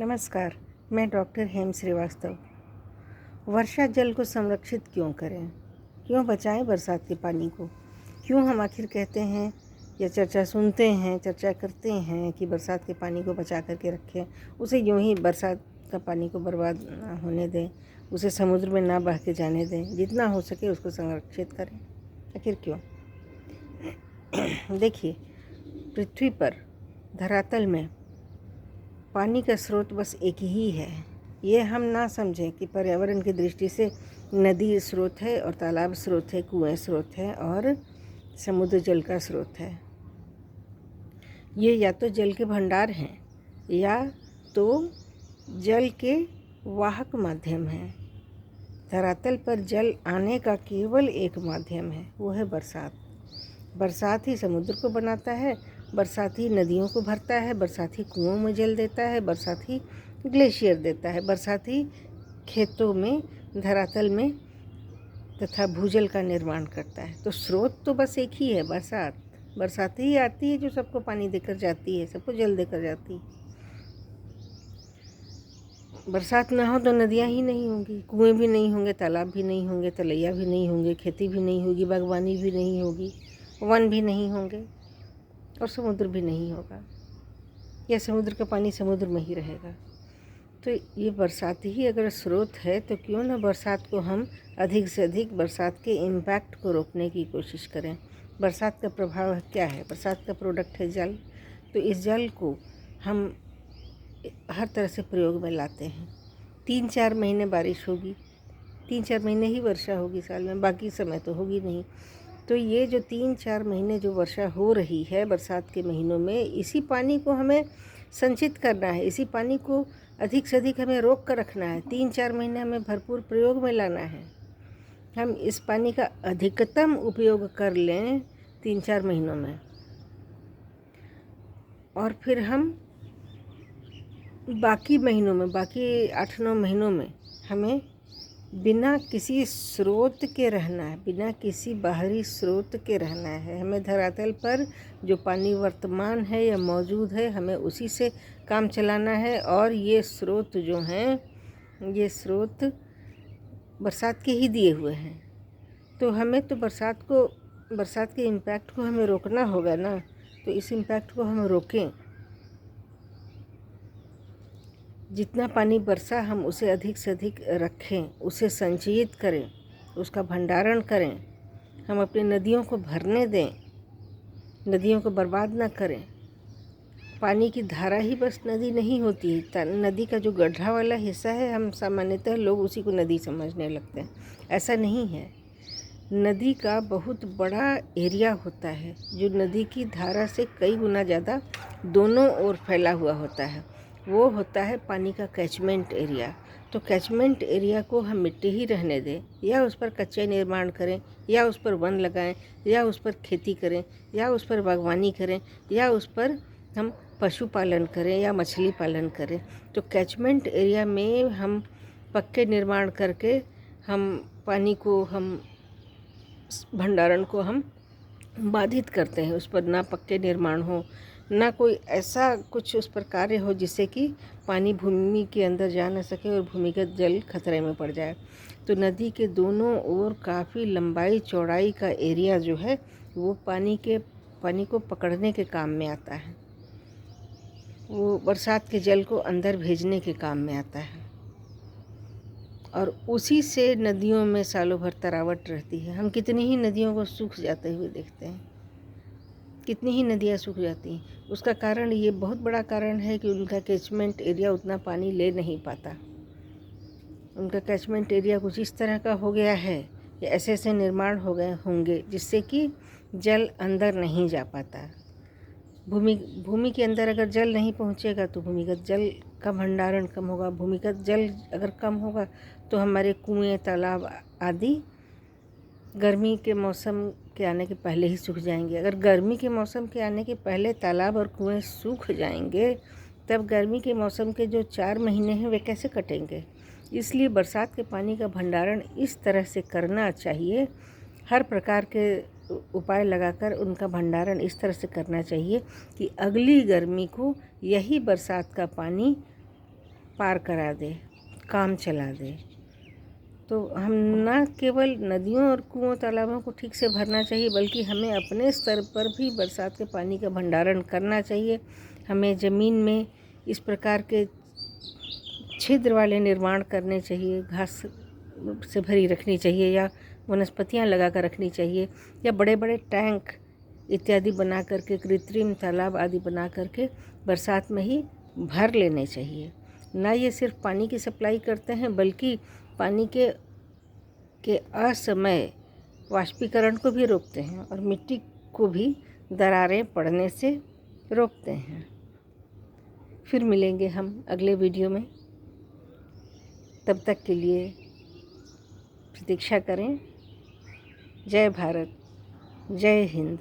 नमस्कार, मैं डॉक्टर हेम श्रीवास्तव। वर्षा जल को संरक्षित क्यों करें? क्यों बचाएं बरसात के पानी को? क्यों हम आखिर कहते हैं या चर्चा सुनते हैं, चर्चा करते हैं कि बरसात के पानी को बचा करके रखें, उसे यूं ही बरसात का पानी को बर्बाद ना होने दें, उसे समुद्र में ना बह के जाने दें, जितना हो सके उसको संरक्षित करें। आखिर क्यों? देखिए, पृथ्वी पर धरातल में पानी का स्रोत बस एक ही है। ये हम ना समझें कि पर्यावरण की दृष्टि से नदी स्रोत है और तालाब स्रोत है, कुएं स्रोत है और समुद्र जल का स्रोत है। ये या तो जल के भंडार हैं या तो जल के वाहक माध्यम हैं। धरातल पर जल आने का केवल एक माध्यम है, वो है बरसात। बरसात ही समुद्र को बनाता है, बरसात ही नदियों को भरता है, बरसात ही कुओं में जल देता है, बरसात ही ग्लेशियर देता है, बरसात ही खेतों में, धरातल में तथा भूजल का निर्माण करता है। तो स्रोत तो बस एक ही है, बरसात। बरसात ही आती है जो सबको पानी देकर जाती है, सबको जल देकर जाती है। बरसात ना हो तो नदियाँ ही नहीं होंगी, कुएं भी नहीं होंगे, तालाब भी नहीं होंगे, तलैया भी नहीं होंगे, खेती भी नहीं होगी, बागवानी भी नहीं होगी, वन भी नहीं होंगे और समुद्र भी नहीं होगा, या समुद्र का पानी समुद्र में ही रहेगा। तो ये बरसात ही अगर स्रोत है तो क्यों ना बरसात को हम अधिक से अधिक बरसात के इम्पैक्ट को रोकने की कोशिश करें। बरसात का प्रभाव क्या है? बरसात का प्रोडक्ट है जल। तो इस जल को हम हर तरह से प्रयोग में लाते हैं। 3-4 महीने बारिश होगी, 3-4 महीने ही वर्षा होगी साल में, बाकी समय तो होगी नहीं। तो ये जो 3-4 महीने जो वर्षा हो रही है बरसात के महीनों में, इसी पानी को हमें संचित करना है, इसी पानी को अधिक से अधिक हमें रोक कर रखना है। 3-4 महीने हमें भरपूर प्रयोग में लाना है। हम इस पानी का अधिकतम उपयोग कर लें 3-4 महीनों में, और फिर हम बाकी महीनों में, बाकी 8-9 महीनों में हमें बिना किसी स्रोत के रहना है, बिना किसी बाहरी स्रोत के रहना है। हमें धरातल पर जो पानी वर्तमान है या मौजूद है, हमें उसी से काम चलाना है। और ये स्रोत जो हैं, ये स्रोत बरसात के ही दिए हुए हैं। तो हमें तो बरसात के इम्पैक्ट को हमें रोकना होगा ना। तो इस इम्पैक्ट को हम रोकें। जितना पानी बरसा हम उसे अधिक से अधिक रखें, उसे संचयित करें, उसका भंडारण करें। हम अपनी नदियों को भरने दें, नदियों को बर्बाद ना करें। पानी की धारा ही बस नदी नहीं होती है। नदी का जो गड्ढा वाला हिस्सा है, हम सामान्यतः लोग उसी को नदी समझने लगते हैं। ऐसा नहीं है। नदी का बहुत बड़ा एरिया होता है जो नदी की धारा से कई गुना ज़्यादा दोनों ओर फैला हुआ होता है। वो होता है पानी का कैचमेंट एरिया। तो कैचमेंट एरिया को हम मिट्टी ही रहने दें, या उस पर कच्चे निर्माण करें, या उस पर वन लगाएं, या उस पर खेती करें, या उस पर बागवानी करें, या उस पर हम पशुपालन करें या मछली पालन करें। तो कैचमेंट एरिया में हम पक्के निर्माण करके हम पानी को, हम भंडारण को हम बाधित करते हैं। उस पर ना पक्के निर्माण हो, ना कोई ऐसा कुछ उस पर कार्य हो जिससे कि पानी भूमि के अंदर जा न सके और भूमिगत जल खतरे में पड़ जाए। तो नदी के दोनों ओर काफ़ी लंबाई चौड़ाई का एरिया जो है वो पानी को पकड़ने के काम में आता है। वो बरसात के जल को अंदर भेजने के काम में आता है, और उसी से नदियों में सालों भर तरावट रहती है। हम कितनी ही नदियों को सूख जाते हुए देखते हैं, कितनी ही नदियाँ सूख जाती हैं। उसका कारण, ये बहुत बड़ा कारण है कि उनका कैचमेंट एरिया उतना पानी ले नहीं पाता। उनका कैचमेंट एरिया कुछ इस तरह का हो गया है, या ऐसे ऐसे निर्माण हो गए होंगे जिससे कि जल अंदर नहीं जा पाता। भूमि के अंदर अगर जल नहीं पहुंचेगा तो भूमिगत जल का भंडारण कम होगा। भूमिगत जल अगर कम होगा तो हमारे कुएं, तालाब आदि गर्मी के मौसम के आने के पहले ही सूख जाएंगे। अगर गर्मी के मौसम के आने के पहले तालाब और कुएं सूख जाएंगे, तब गर्मी के मौसम के जो 4 महीने हैं वे कैसे कटेंगे? इसलिए बरसात के पानी का भंडारण इस तरह से करना चाहिए। हर प्रकार के उपाय लगाकर उनका भंडारण इस तरह से करना चाहिए कि अगली गर्मी को यही बरसात का पानी पार करा दे, काम चला दे। तो हम न केवल नदियों और कुओं तालाबों को ठीक से भरना चाहिए, बल्कि हमें अपने स्तर पर भी बरसात के पानी का भंडारण करना चाहिए। हमें ज़मीन में इस प्रकार के छिद्र वाले निर्माण करने चाहिए, घास से भरी रखनी चाहिए या वनस्पतियां लगा कर रखनी चाहिए, या बड़े बड़े टैंक इत्यादि बना करके, कृत्रिम तालाब आदि बना करके बरसात में ही भर लेने चाहिए। ना ये सिर्फ पानी की सप्लाई करते हैं, बल्कि पानी के असमय वाष्पीकरण को भी रोकते हैं और मिट्टी को भी दरारें पड़ने से रोकते हैं। फिर मिलेंगे हम अगले वीडियो में। तब तक के लिए प्रतीक्षा करें। जय भारत, जय हिंद।